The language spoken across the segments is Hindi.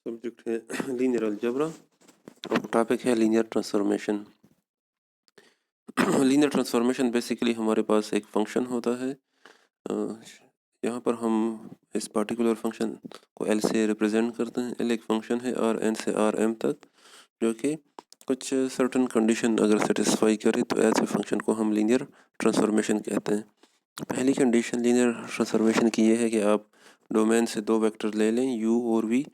सब्जेक्ट है लीनियर अलजेब्रा और टॉपिक है linear transformation. Linear transformation basically हमारे पास एक फंक्शन होता है। यहाँ पर हम इस पार्टिकुलर फंक्शन को एल से रिप्रेजेंट करते हैं। एल एक फंक्शन है आर एन से आर एम तक, जो कि कुछ सर्टन कंडीशन अगर सेटिस्फाई करे तो ऐसे फंक्शन को हम लीनियर ट्रांसफॉर्मेशन कहते हैं। पहली कंडीशन लीनियर ट्रांसफॉर्मेशन की ये है कि आप डोमेन से दो वेक्टर ले लें u और v,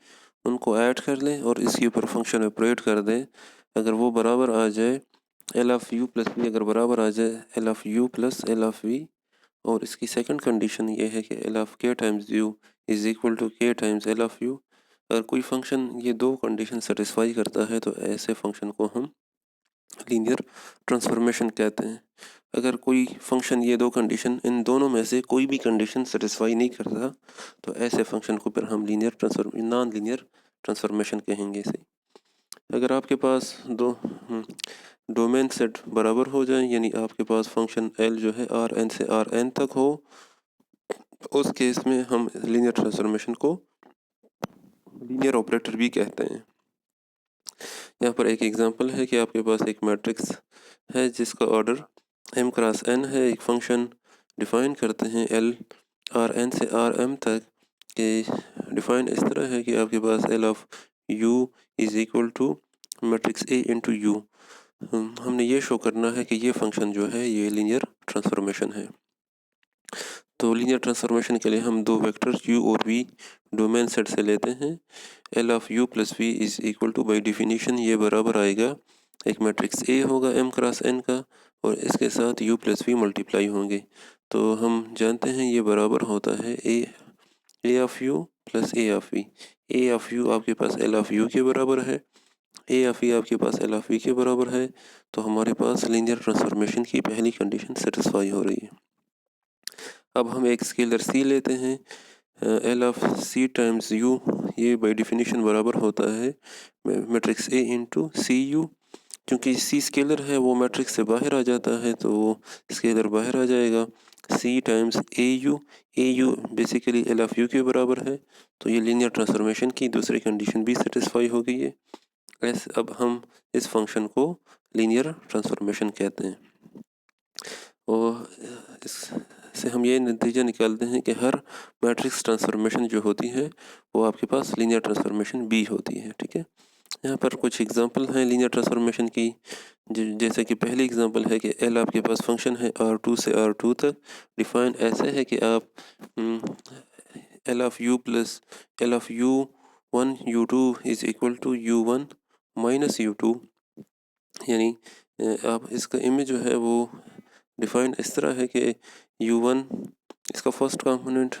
उनको ऐड कर लें और इसके ऊपर फंक्शन ऑपरेट कर दें। अगर वो बराबर आ जाए L of U plus V, अगर बराबर आ जाए L of U plus L of V, और इसकी सेकंड कंडीशन ये है कि L of K times U is equal to K times L of U. अगर कोई फंक्शन ये दो कंडीशन सेटिस्फाई करता है तो ऐसे फंक्शन को हम लीनियर ट्रांसफॉर्मेशन कहते हैं। अगर कोई फंक्शन ये दो कंडीशन, इन दोनों में से कोई भी कंडीशन सेटिस्फाई नहीं करता तो ऐसे फंक्शन को फिर हम नॉन लीनियर ट्रांसफॉर्मेशन कहेंगे इसे। अगर आपके पास दो डोमेन सेट बराबर हो जाए, यानी आपके पास फंक्शन एल जो है आर एन से आर एन तक हो, उस केस में हम लीनियर ट्रांसफॉर्मेशन को लीनियर ऑपरेटर भी कहते हैं। यहाँ पर एक एग्जांपल है कि आपके पास एक मैट्रिक्स है जिसका ऑर्डर m क्रॉस n है। एक फंक्शन डिफ़ाइन करते हैं एल आर एन से आर एम तक के डिफ़ाइन इस तरह है कि आपके पास L of u is equal to matrix a into U. हमने ये शो करना है कि ये फंक्शन जो है ये लीनियर ट्रांसफॉर्मेशन है। तो लीनियर ट्रांसफॉर्मेशन के लिए हम दो वेक्टर्स u और v डोमेन सेट से लेते हैं। L of u plus V is equal to, by definition ये बराबर आएगा, एक मैट्रिक्स A होगा m क्रॉस n का और इसके साथ u प्लस वी मल्टीप्लाई होंगे। तो हम जानते हैं ये बराबर होता है A of U plus A of V. A of U आपके पास एल ऑफ यू के बराबर है, ए ऑफ वी आपके पास एल ऑफ वी के बराबर है। तो हमारे पास लीनियर ट्रांसफॉर्मेशन की पहली कंडीशन सेटिस्फाई हो रही है। अब हम एक स्केलर c लेते हैं, L of C times U, ये बाई डिफिनीशन बराबर होता है matrix A into C U. क्योंकि सी स्केलर है वो मैट्रिक्स से बाहर आ जाता है तो स्केलर बाहर आ जाएगा। C times A U basically L of U के बराबर है, तो ये लीनियर ट्रांसफॉर्मेशन की दूसरी कंडीशन भी सेटिस्फाई हो गई है। ऐसे अब हम इस फंक्शन को लीनियर ट्रांसफॉर्मेशन कहते हैं। और इससे हम ये नतीजा निकालते हैं कि हर मैट्रिक्स ट्रांसफॉर्मेशन जो होती है वो आपके पास लीनियर ट्रांसफॉर्मेशन बी होती है। ठीक है, यहाँ पर कुछ एग्जांपल हैं लीनियर ट्रांसफॉर्मेशन की। जैसे कि पहली एग्जांपल है कि एल आपके पास फंक्शन है R2 से R2 तक, डिफाइन ऐसे है कि आप L of U plus L of U1 U2 is equal to U1 minus U2, यानी आप इसका इमेज जो है वो डिफाइन इस तरह है कि U1 इसका फर्स्ट कंपोनेंट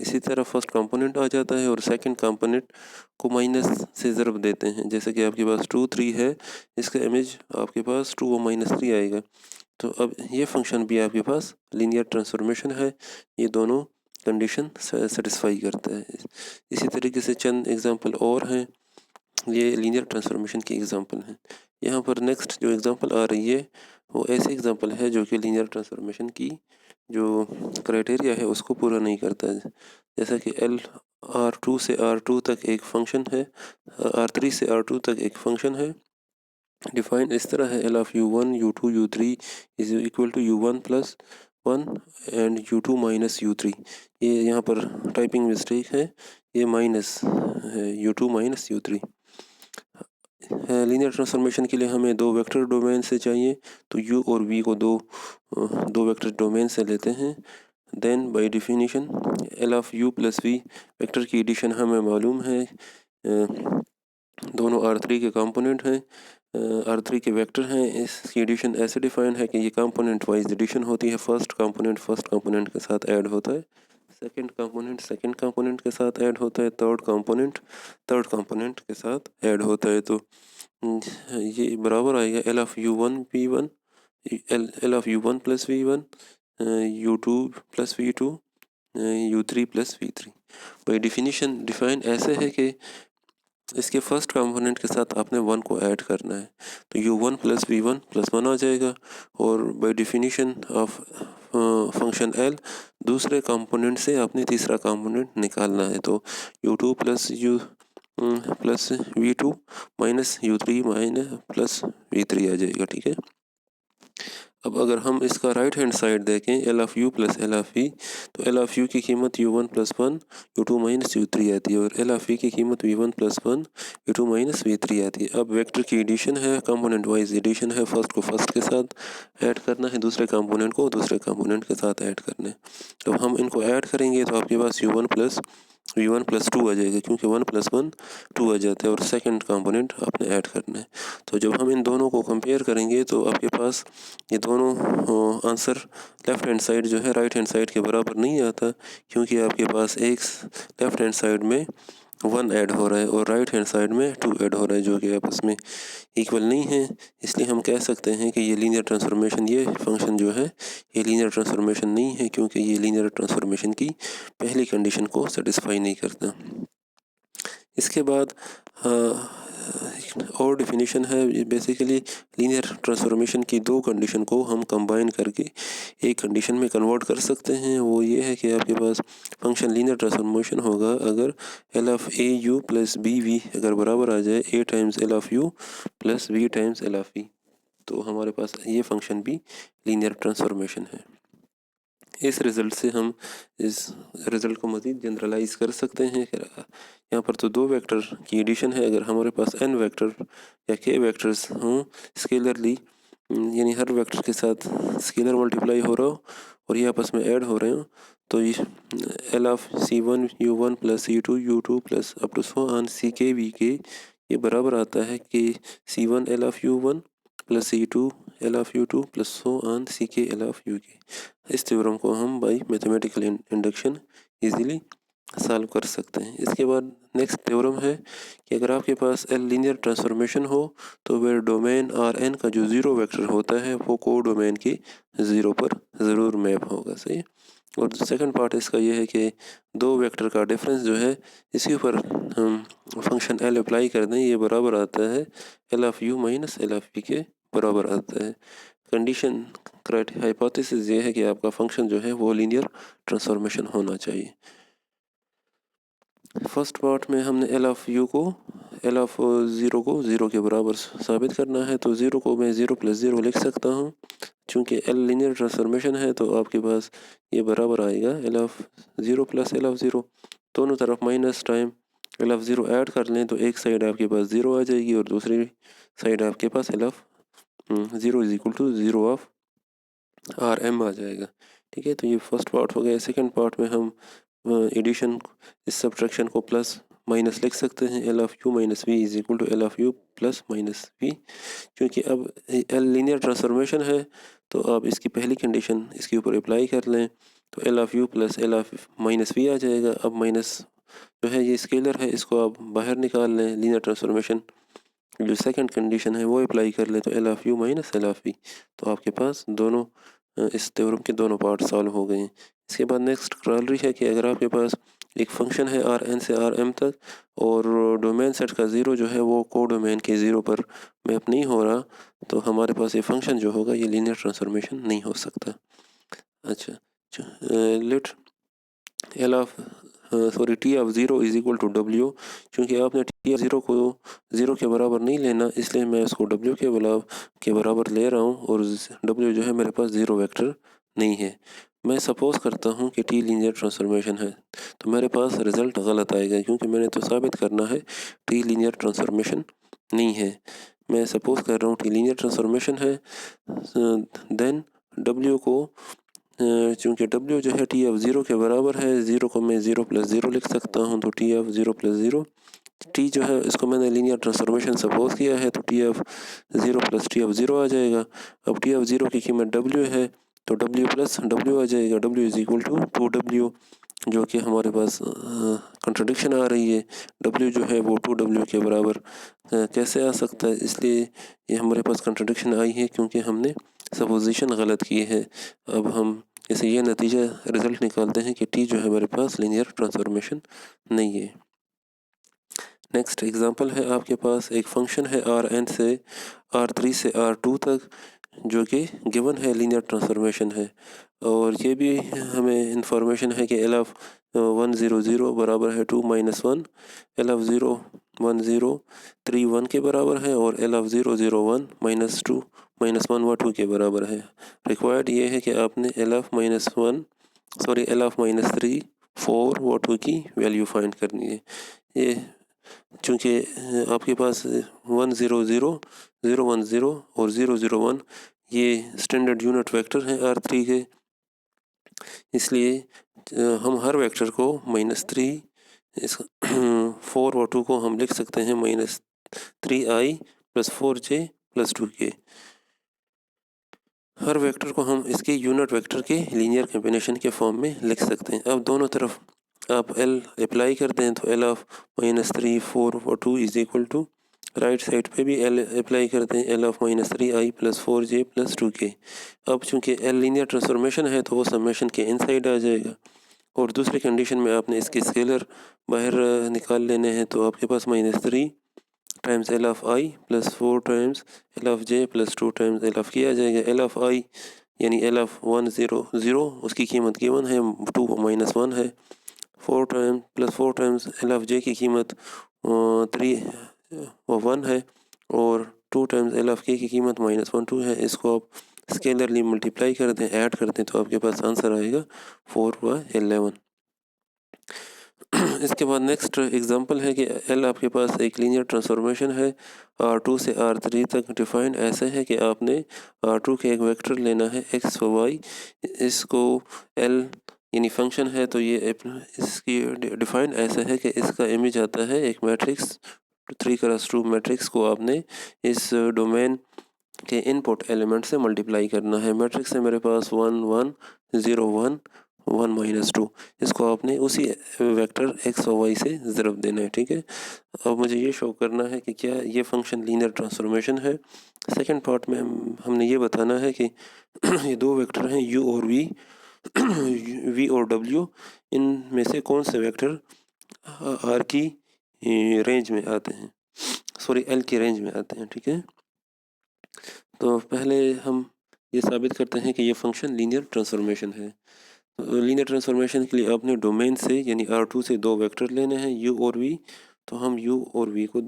इसी तरह फर्स्ट कंपोनेंट आ जाता है और सेकंड कंपोनेंट को माइनस से ज़रब देते हैं। जैसे कि आपके पास 2 3 है, इसका इमेज आपके पास 2 और माइनस 3 आएगा। तो अब ये फंक्शन भी आपके पास लीनियर ट्रांसफॉर्मेशन है, ये दोनों कंडीशन सेटिस्फाई करता है। इसी तरीके से चंद एग्जांपल और हैं, ये लीनियर ट्रांसफॉर्मेशन की एग्जांपल हैं। यहाँ पर नेक्स्ट जो एग्जांपल आ रही है वो ऐसी एग्जांपल है जो कि लीनियर ट्रांसफॉर्मेशन की जो क्राइटेरिया है उसको पूरा नहीं करता है। जैसा कि एल R2 से R2 तक एक फंक्शन है, R3 से R2 तक एक फंक्शन है, डिफाइन इस तरह है L of U1 U2 U3 is equal to U1 plus 1 and U2 minus U3। ये यहाँ पर टाइपिंग मिस्टेक है, ये माइनस है U2 minus U3। Linear transformation के लिए हमें दो वेक्टर डोमेन से चाहिए, तो u और v को दो वेक्टर डोमेन से लेते हैं। Then by definition L of u plus v vector की एडिशन हमें मालूम है, दोनों R3 के कंपोनेंट हैं, R3 के वेक्टर हैं। इसकी एडिशन ऐसे डिफाइन है कि ये कंपोनेंट वाइज एडिशन होती है। फर्स्ट कंपोनेंट के साथ ऐड होता है, सेकंड कंपोनेंट के साथ ऐड होता है, थर्ड कंपोनेंट के साथ ऐड होता है। तो ये बराबर आएगा L of U1 V1 L of U1 plus V1 U2 plus V2 U3 plus V3। By definition define ऐसे है कि इसके फर्स्ट कंपोनेंट के साथ आपने 1 को ऐड करना है, तो U1 प्लस V1 प्लस 1 आ जाएगा। और by definition of function L दूसरे कंपोनेंट से आपने तीसरा कंपोनेंट निकालना है, तो U2 plus plus v2 minus u3 minus plus v3 आ जाएगा। ठीक है, अब अगर हम इसका राइट हैंड साइड देखें L of U plus L of V, तो एल ऑफ़ यू की कीमत u1 plus 1 u2 minus u3 आती है और एल ऑफ़ वी की कीमत v1 plus 1 u2 minus v3 आती है। अब वेक्टर की एडिशन है, कंपोनेंट वाइज एडिशन है, फर्स्ट को फर्स्ट के साथ ऐड करना है, दूसरे कंपोनेंट को दूसरे कंपोनेंट के साथ ऐड करना है। तो हम इनको ऐड करेंगे तो आपके पास u1 प्लस v1 प्लस 2 आ जाएगा, क्योंकि 1 प्लस 1 2 आ जाता है और सेकंड कंपोनेंट आपने ऐड करना है। तो जब हम इन दोनों को कंपेयर करेंगे तो आपके पास ये दोनों आंसर लेफ़्ट हैंड साइड जो है राइट हैंड साइड के बराबर नहीं आता, क्योंकि आपके पास एक लेफ़्ट हैंड साइड में 1 ऐड हो रहा है और राइट हैंड साइड में 2 ऐड हो रहा है, जो कि आपस में इक्वल नहीं है। इसलिए हम कह सकते हैं कि ये लीनियर ट्रांसफॉर्मेशन, ये फंक्शन जो है ये लीनियर ट्रांसफॉर्मेशन नहीं है, क्योंकि ये लीनियर ट्रांसफॉर्मेशन की पहली कंडीशन को सेटिस्फाई नहीं करता। इसके बाद और डेफिनेशन है, बेसिकली लीनियर ट्रांसफॉर्मेशन की दो कंडीशन को हम कंबाइन करके एक कंडीशन में कन्वर्ट कर सकते हैं। वो ये है कि आपके पास फंक्शन लीनियर ट्रांसफॉर्मेशन होगा अगर L of A U plus B V अगर बराबर आ जाए A times L of U plus V times L of V, तो हमारे पास ये फंक्शन भी लीनियर ट्रांसफॉर्मेशन है। इस रिज़ल्ट से हम इस रिज़ल्ट को मज़ीद जनरलाइज कर सकते हैं कि यहाँ पर तो दो वेक्टर की एडिशन है, अगर हमारे पास n वेक्टर या k वेक्टर्स हों स्केलरली, यानी हर वेक्टर के साथ स्केलर मल्टीप्लाई हो रहा हो और ये आपस में ऐड हो रहे हो, तो ये L of c1 u1 plus c2 u2 plus up to so on ck vk ये बराबर आता है कि c1 L of u1 plus c2 L of u2 plus so on ck L of uk। इस थ्योरम को हम by mathematical induction easily solve कर सकते हैं। इसके बाद नेक्स्ट थ्योरम है कि अगर आपके पास एल लीनियर ट्रांसफॉर्मेशन हो तो वह डोमेन आर एन का जो ज़ीरो वेक्टर होता है वो को डोमेन के ज़ीरो पर ज़रूर मैप होगा। सही। और सेकंड पार्ट इसका ये है कि दो वेक्टर का डिफरेंस जो है इसके ऊपर हम फंक्शन एल अप्लाई कर दें, ये बराबर आता है L of U minus L of V के बराबर आता है। कंडीशन हाइपोथेसिस ये है कि आपका फंक्शन जो है वो लीनियर ट्रांसफॉर्मेशन होना चाहिए। फर्स्ट पार्ट में हमने एल ऑफ़ यू को एल ऑफ़ ज़ीरो को ज़ीरो के बराबर साबित करना है, तो ज़ीरो को मैं ज़ीरो प्लस ज़ीरो लिख सकता हूँ। चूँकि एल लीनियर ट्रांसफॉर्मेशन है तो आपके पास ये बराबर आएगा L of zero plus L of zero, दोनों तरफ minus time L of zero add कर लें तो एक साइड आपके पास ज़ीरो आ जाएगी और दूसरी साइड आपके पास L of zero is equal to zero of R M आ जाएगा। ठीक है, तो ये फर्स्ट पार्ट हो गया। सेकंड पार्ट में हम एडिशन इस सब्ट्रैक्शन को प्लस माइनस लिख सकते हैं, L of U minus V is equal to L of U plus minus V. क्योंकि अब एल लीनियर ट्रांसफॉर्मेशन है तो आप इसकी पहली कंडीशन इसके ऊपर अप्लाई कर लें तो L of U plus L of minus V आ जाएगा। अब माइनस जो है ये स्केलर है, इसको आप बाहर निकाल लें, लीनियर ट्रांसफॉर्मेशन जो सेकंड कंडीशन है वो अप्लाई कर लें तो L of U minus L of V, तो आपके पास दोनों इस थ्योरम के दोनों पार्ट सॉल्व हो गए हैं। इसके बाद नेक्स्ट क्रॉलरी है कि अगर आपके पास एक फंक्शन है आर एन से आर एम तक और डोमेन सेट का ज़ीरो जो है वो को डोमेन के ज़ीरो पर मैप नहीं हो रहा, तो हमारे पास ये फंक्शन जो होगा ये लीनियर ट्रांसफॉर्मेशन नहीं हो सकता। अच्छा, let L of sorry T of zero is equal to W, क्योंकि आपने टी ऑफ ज़ीरो को ज़ीरो के बराबर नहीं लेना, इसलिए मैं इसको डब्ल्यू के बराबर ले रहा हूँ और डब्ल्यू जो है मेरे पास ज़ीरो वेक्टर नहीं है। मैं सपोज़ करता हूँ कि टी लीनियर ट्रांसफॉर्मेशन है तो मेरे पास रिज़ल्ट गलत आएगा, क्योंकि मैंने तो साबित करना है टी लीनियर ट्रांसफॉर्मेशन नहीं है। मैं सपोज़ कर रहा हूँ टी लीनियर ट्रांसफॉर्मेशन है, देन डब्ल्यू को चूँकि डब्ल्यू जो है टी ऑफ ज़ीरो के बराबर है, ज़ीरो को मैं ज़ीरो प्लस ज़ीरो लिख सकता हूँ, तो T of zero plus zero, T जो है इसको मैंने लीनियर ट्रांसफॉर्मेशन सपोज किया है तो T of zero plus T of zero आ जाएगा। अब टी ऑफ ज़ीरो की कीमत डब्ल्यू है तो डब्ल्यू प्लस डब्ल्यू आ जाएगा, W is equal to two W, जो कि हमारे पास कंट्राडिक्शन आ रही है। डब्ल्यू जो है वो टू डब्ल्यू के बराबर कैसे आ सकता है, इसलिए ये हमारे पास कंट्राडिक्शन आई है क्योंकि हमने सपोजिशन गलत की है। अब हम इसे ये नतीजा रिज़ल्ट निकालते हैं कि टी जो है मेरे पास लीनियर ट्रांसफॉर्मेशन नहीं है। नेक्स्ट एग्जांपल है, आपके पास एक फंक्शन है आर एन से आर थ्री से आर टू तक जो कि गिवन है लीनियर ट्रांसफॉर्मेशन है। और ये भी हमें इंफॉर्मेशन है कि एल ऑफ 100 बराबर है 2 - 1, एल ऑफ 010 3 1 के बराबर है और एल ऑफ 001 -2 -1 व 2 के बराबर है। रिक्वायर्ड ये है कि आपने एल ऑफ -3 4 व 2 की वैल्यू फाइंड करनी है। ये चूँकि आपके पास 100 010 और 001 ये स्टैंडर्ड यूनिट वेक्टर हैं R3 के, इसलिए हम हर वेक्टर को -3 इस 4 और 2 को हम लिख सकते हैं -3i + 4j + 2k। हर वेक्टर को हम इसके यूनिट वेक्टर के लीनियर कॉम्बिनेशन के फॉर्म में लिख सकते हैं। अब दोनों तरफ आप L अप्लाई करते हैं तो L ऑफ -3 4 और 2 is equal to, right side पे भी L अप्लाई करते हैं, L of -3i + 4j + 2k। अब चूंकि L लीनियर ट्रांसफॉर्मेशन है तो वो समेशन के इनसाइड आ जाएगा। और दूसरी कंडीशन में आपने इसके स्केलर बाहर निकाल लेने हैं, तो आपके पास -3 times L of i + 4 times L of j + 2 times L of k आ जाएगा। L ऑफ i यानी L ऑफ 100 उसकी कीमत गिवन है, 2 -1 है, 4 टाइम्स L ऑफ j की कीमत 3 व 1 है और 2 टाइम्स L ऑफ k की कीमत -1 2 है। इसको आप स्केलरली मल्टीप्लाई कर दें, ऐड कर दें, तो आपके पास आंसर आएगा 4 व 11। इसके बाद नेक्स्ट एग्जांपल है कि L आपके पास एक लीनियर ट्रांसफॉर्मेशन है, R2 से R3 तक डिफाइंड ऐसे है कि आपने R2 के एक वेक्टर लेना है x व y। इसको L यानी फंक्शन है, तो ये इसकी डिफाइंड ऐसा है कि इसका इमेज आता है एक मैट्रिक्स 3x2 मैट्रिक्स को आपने इस डोमेन के इनपुट एलिमेंट से मल्टीप्लाई करना है। मैट्रिक्स है मेरे पास 1 1 0 1 1 - 2। इसको आपने उसी वेक्टर x और y से ज़रब देना है, ठीक है। अब मुझे ये शो करना है कि क्या ये फंक्शन लीनियर ट्रांसफॉर्मेशन है। सेकंड पार्ट में हमने ये बताना है कि ये दो वेक्टर हैं u और v v और w, इनमें से कौन से वेक्टर r की रेंज में आते हैं, सॉरी l की रेंज में आते हैं, ठीक है। तो पहले हम ये साबित करते हैं कि ये फंक्शन लीनियर ट्रांसफॉर्मेशन है। तो लीनियर ट्रांसफॉर्मेशन के लिए आपने डोमेन से यानी R2 से दो वेक्टर लेने हैं u और v। तो हम u और v को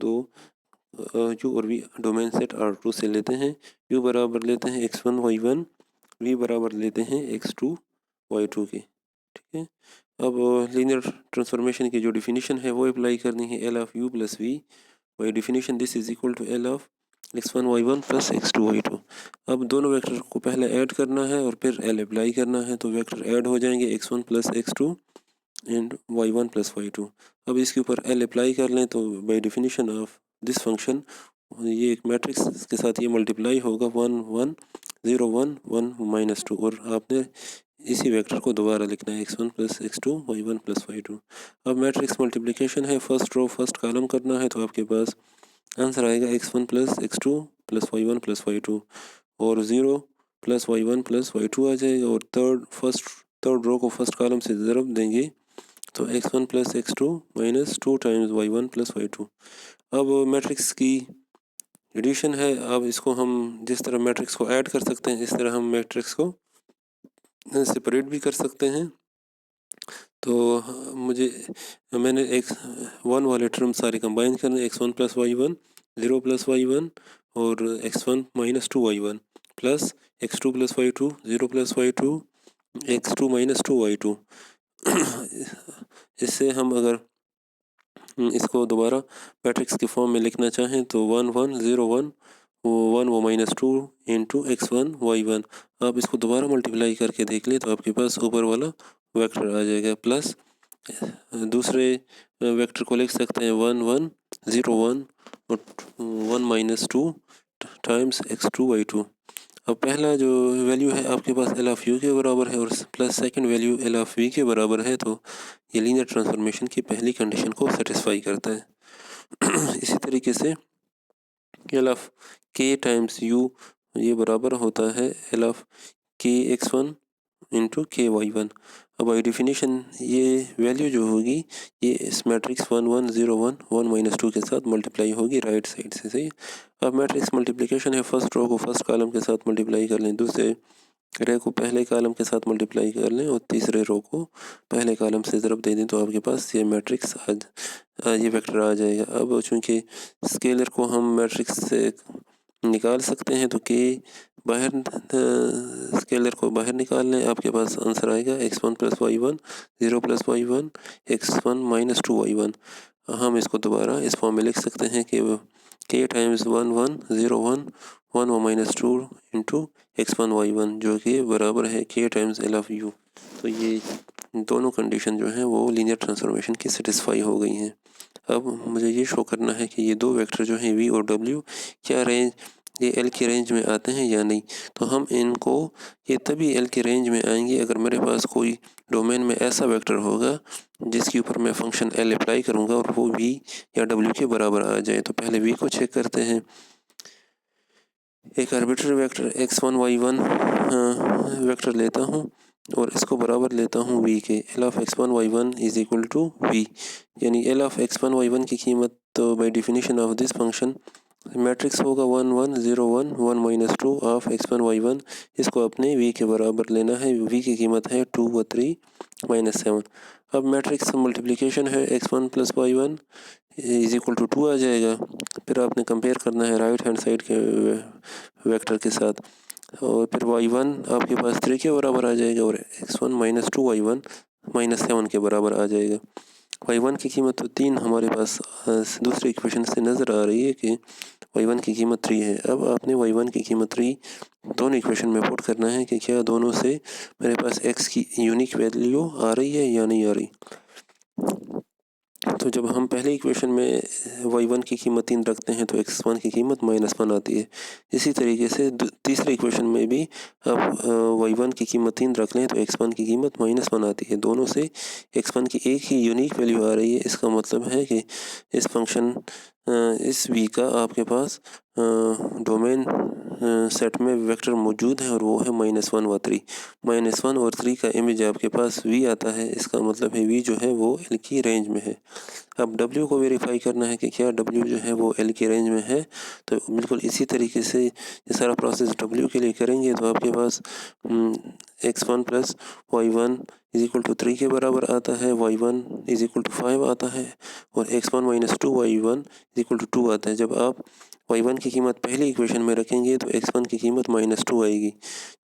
u और v डोमेन सेट R2 से लेते हैं। u बराबर लेते हैं x1 y1, v बराबर लेते हैं x2 y2 के, ठीक है। अब लीनियर ट्रांसफॉर्मेशन की जो डिफिनीशन है वो अप्लाई करनी है, L of u + v by definition this is equal to L of x1 y1 + x2 y2। अब दोनों वेक्टर को पहले ऐड करना है और फिर L अप्लाई करना है, तो वेक्टर ऐड हो जाएंगे x1 + x2 and y1 + y2। अब इसके ऊपर L अप्लाई कर लें तो by definition of this function ये एक मैट्रिक्स के साथ ये मल्टीप्लाई होगा 1 1 0 1 1 - 2, और आपने इसी वेक्टर को दोबारा लिखना है x1 + x2 y1 + y2। अब मैट्रिक्स मल्टीप्लिकेशन है, फर्स्ट रो फर्स्ट कॉलम करना है, तो आपके पास आंसर आएगा x1 + x2 + y1 + y2 और 0 + y1 + y2 आ जाएगा, और थर्ड रो को फर्स्ट कॉलम से ज़रब देंगे तो x1 + x2 - 2 times y1 + y2। अब मैट्रिक्स की एडिशन है। अब इसको हम जिस तरह मैट्रिक्स को ऐड कर सकते हैं, इस तरह हम मैट्रिक्स को सेपरेट भी कर सकते हैं। तो मैंने x1 वाले टर्म सारे कंबाइन करने, x1 + y1 0 + y1 और x1 - 2y1 plus x2 + y2 0 + y2 x2 - 2y2। इससे हम अगर इसको दोबारा मैट्रिक्स के फॉर्म में लिखना चाहें तो 1 1 0 1 1 व -2 इंटू x1 y1। आप इसको दोबारा मल्टीप्लाई करके देख लें तो आपके पास ऊपर वाला वेक्टर आ जाएगा, प्लस दूसरे वेक्टर को लिख सकते हैं 1 1 0 1 और 1 - 2 टाइम्स x2 y2। अब पहला जो वैल्यू है आपके पास L ऑफ u के बराबर है और plus second value L of v के बराबर है, तो ये लीनियर ट्रांसफॉर्मेशन की पहली कंडीशन को सेटिस्फाई करता है। इसी तरीके से L of k times u ये बराबर होता है L of k x1 into के y1। अब बाई डिफिनीशन ये वैल्यू जो होगी ये इस मैट्रिक्स 1 1 0 1 1 - 2 के साथ मल्टीप्लाई होगी राइट साइड से, सही। अब मैट्रिक्स मल्टीप्लिकेशन है, फर्स्ट रो को फर्स्ट कॉलम के साथ मल्टीप्लाई कर लें, दूसरे रे को पहले कॉलम के साथ मल्टीप्लाई कर लें और तीसरे रो को पहले कॉलम से ज़रब दे दें तो आपके पास ये मैट्रिक्स ये वेक्टर आ जाएगा। अब चूँकि स्केलर को हम मैट्रिक्स से निकाल सकते हैं तो के बाहर स्केलर को बाहर निकाल लें, आपके पास आंसर आएगा x1 + y1 0 + y1 x1 - 2y1। हम इसको दोबारा इस फॉर्म में लिख सकते हैं कि k times 1 1 0 1 1 - 2 into x1 y1 जो कि बराबर है k times L of u। तो ये दोनों कंडीशन जो हैं वो लीनियर ट्रांसफॉर्मेशन की सेटिस्फाई हो गई हैं। अब मुझे ये शो करना है कि ये दो वेक्टर जो हैं v और w क्या रेंज ये L की रेंज में आते हैं या नहीं। तो हम इनको ये तभी L की रेंज में आएंगे अगर मेरे पास कोई डोमेन में ऐसा वेक्टर होगा जिसके ऊपर मैं फंक्शन L अप्लाई करूँगा और वो v या w के बराबर आ जाए। तो पहले v को चेक करते हैं। एक arbitrary vector x1 y1 vector लेता हूँ और इसको बराबर लेता हूँ v के। L of x1 y1 is equal to v, यानी L ऑफ x1 y1 की कीमत तो by definition of this function matrix होगा 1 1 0 1 1 - 2 ऑफ x1 y1। इसको अपने v के बराबर लेना है। v की कीमत है 2 व 3 -7। अब मैट्रिक्स मल्टीप्लिकेशन है x1 + y1 is equal to 2 आ जाएगा। फिर आपने कंपेयर करना है राइट हैंड साइड के वेक्टर के साथ और फिर y1 आपके पास 3 के बराबर आ जाएगा और x1 - 2 y1 -7 के बराबर आ जाएगा। y1 की कीमत तो 3 हमारे पास दूसरे इक्वेशन से नज़र आ रही है कि y1 की कीमत 3 है। अब आपने y1 की कीमत 3 दोनों इक्वेशन में पुट करना है कि क्या दोनों से मेरे पास x की यूनिक वैल्यू आ रही है या नहीं आ रही। तो जब हम पहले इक्वेशन में y1 की कीमत 3 रखते हैं तो x1 की कीमत -1 आती है। इसी तरीके से तीसरे इक्वेशन में भी अब y1 की कीमत 3 रख लें तो x1 की कीमत -1 आती है। दोनों से x1 की एक ही यूनिक वैल्यू आ रही है। इसका मतलब है कि इस फंक्शन इस v का आपके पास डोमेन सेट में वेक्टर मौजूद है और वो है -1 व 3। -1 और 3 का इमेज आपके पास v आता है। इसका मतलब है v जो है वो L की रेंज में है। अब w को वेरीफाई करना है कि क्या w जो है वो L की रेंज में है। तो बिल्कुल इसी तरीके से ये सारा प्रोसेस w के लिए करेंगे तो आपके पास x1 + y1 is equal to 3 के बराबर आता है, y1 इज़ इक्वल टू 5 आता है और x1 - 2 y1 is equal to 2 आता है। जब आप y1 की कीमत पहले इक्वेशन में रखेंगे तो x1 की कीमत -2 आएगी।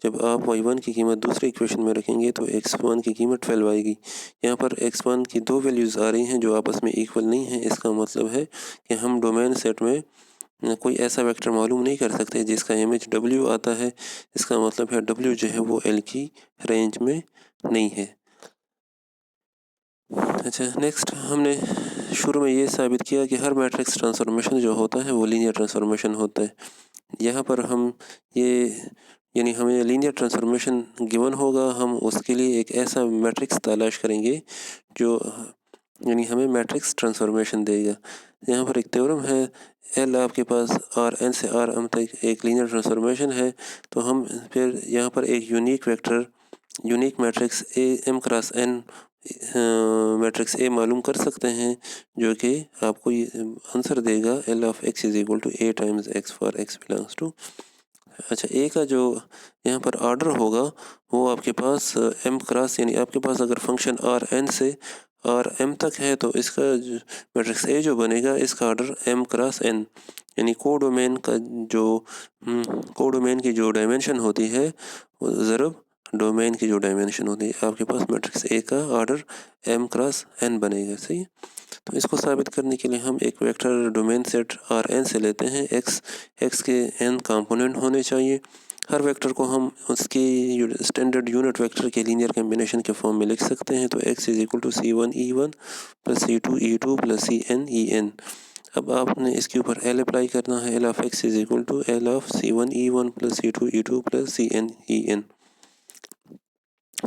जब आप y1 की कीमत दूसरे इक्वेशन में रखेंगे तो x1 की कीमत 12 आएगी। यहाँ पर x1 की दो वैल्यूज़ आ रही हैं जो आपस में इक्वल नहीं हैं। इसका मतलब है कि हम डोमेन सेट में कोई ऐसा वेक्टर मालूम नहीं कर सकते जिसका इमेज w आता है। इसका मतलब है w जो है वो L की रेंज में नहीं है। अच्छा, नेक्स्ट हमने शुरू में ये साबित किया कि हर मैट्रिक्स ट्रांसफॉर्मेशन जो होता है वो लीनियर ट्रांसफॉर्मेशन होता है। यहाँ पर हम ये यानी हमें लीनियर ट्रांसफॉर्मेशन गिवन होगा, हम उसके लिए एक ऐसा मैट्रिक्स तलाश करेंगे जो यानी हमें मैट्रिक्स ट्रांसफॉर्मेशन देगा। यहाँ पर एक थ्योरम है L आपके पास Rn से Rm तक एक लीनियर ट्रांसफॉर्मेशन है। तो हम फिर यहाँ पर एक unique vector unique matrix m cross n matrix A मालूम कर सकते हैं जो कि आपको ये आंसर देगा L of x is equal to a times x for x belongs to. अच्छा, ए का जो यहाँ पर ऑर्डर होगा वो आपके पास m क्रॉस यानी आपके पास अगर फंक्शन Rn से Rm तक है तो इसका मैट्रिक्स A जो बनेगा इसका ऑर्डर m क्रॉस n यानी कोडोमेन का जो कोडोमेन की जो डायमेंशन होती है वो ज़रब डोमेन की जो डायमेंशन होती है आपके पास मैट्रिक्स A का ऑर्डर m क्रॉस n बनेगा। सही है। तो इसको साबित करने के लिए हम एक वेक्टर डोमेन सेट Rn से लेते हैं। x के n कंपोनेंट होने चाहिए। हर वेक्टर को हम उसके स्टैंडर्ड यूनिट वेक्टर के लीनियर कॉम्बिनेशन के फॉर्म में लिख सकते हैं। तो x is equal to c1 e1 + c2 e2 + cn en। अब आपने इसके ऊपर L अप्लाई करना है। L of x is equal to L of c1 e1 + c2 e2 + cn en।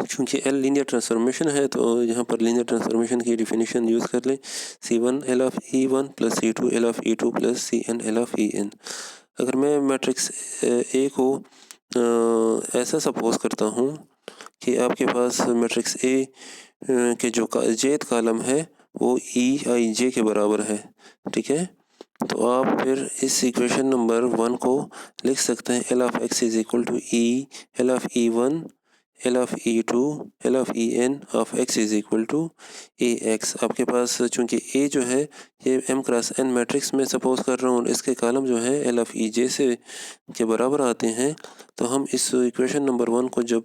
चूँकि L लीनियर ट्रांसफॉर्मेशन है तो यहाँ पर लीनियर ट्रांसफॉर्मेशन की डिफिनीशन यूज़ कर लें। c1 L of e1 + c2 L of e2 + cn L of en। अगर मैं मैट्रिक्स A को ऐसा सपोज करता हूँ कि आपके पास मैट्रिक्स A के जो जेथ कॉलम है वो EIJ के बराबर है। ठीक है। तो आप फिर इस इक्वेशन नंबर 1 को लिख सकते हैं L of x is equal to E L of E1 L of E2 L of En of x is equal to AX। आपके पास चूंकि A जो है ये M क्रॉस N मैट्रिक्स में सपोज कर रहा हूँ और इसके कॉलम जो है L ऑफ EJ से के बराबर आते हैं, तो हम इस इक्वेशन नंबर 1 को जब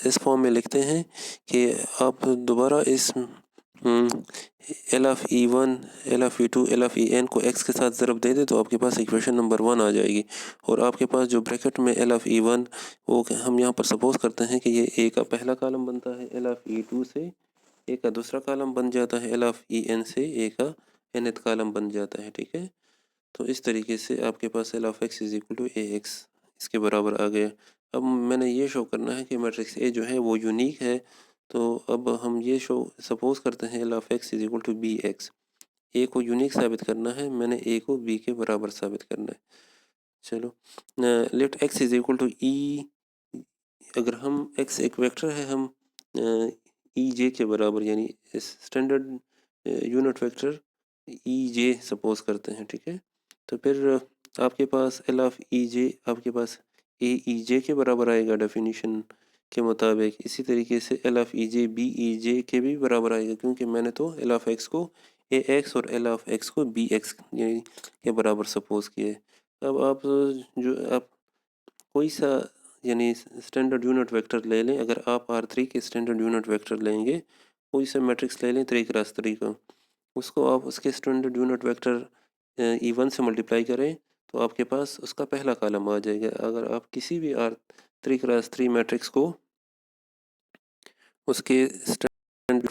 इस फॉर्म में लिखते हैं कि आप दोबारा इस L of E1 L of E2 L of En को x के साथ ज़रब दे दे तो आपके पास इक्वेशन नंबर 1 आ जाएगी। और आपके पास जो ब्रैकेट में L ऑफ E1 वो हम यहाँ पर सपोज करते हैं कि ये A का पहला कॉलम बनता है, L ऑफ E2 से A का दूसरा कॉलम बन जाता है, L ऑफ En से A का nth कॉलम बन जाता है। ठीक है, तो इस तरीके से आपके पास L of x is equal to AX इसके बराबर आ गया। अब मैंने ये शो करना है कि मैट्रिक्स A जो है वो यूनिक है, तो अब हम ये शो सपोज करते हैं L of x is equal to BX। A को यूनिक साबित करना है, मैंने A को B के बराबर साबित करना है। चलो, let x is equal to E। अगर हम x एक वेक्टर है, हम EJ के बराबर यानी standard unit vector EJ suppose करते हैं। ठीक है, तो फिर आपके पास L ऑफ EJ आपके पास AEJ के बराबर आएगा डेफिनेशन के मुताबिक। इसी तरीके से L ऑफ EJ BEJ के भी बराबर आएगा, क्योंकि मैंने तो L ऑफ x को AX और L ऑफ x को BX यानी के बराबर सपोज किए। अब आप जो आप कोई सा यानी स्टैंडर्ड यूनिट वेक्टर ले लें। अगर आप R3 के स्टैंडर्ड यूनिट वेक्टर लेंगे, कोई सा मैट्रिक्स ले लें 3 क्रॉस 3 का, उसको आप उसके स्टैंडर्ड यूनिट वेक्टर E1 से मल्टीप्लाई करें तो आपके पास उसका पहला कॉलम आ जाएगा। अगर आप किसी भी R3 क्रॉस 3 मैट्रिक्स को उसके स्टैंडर्ड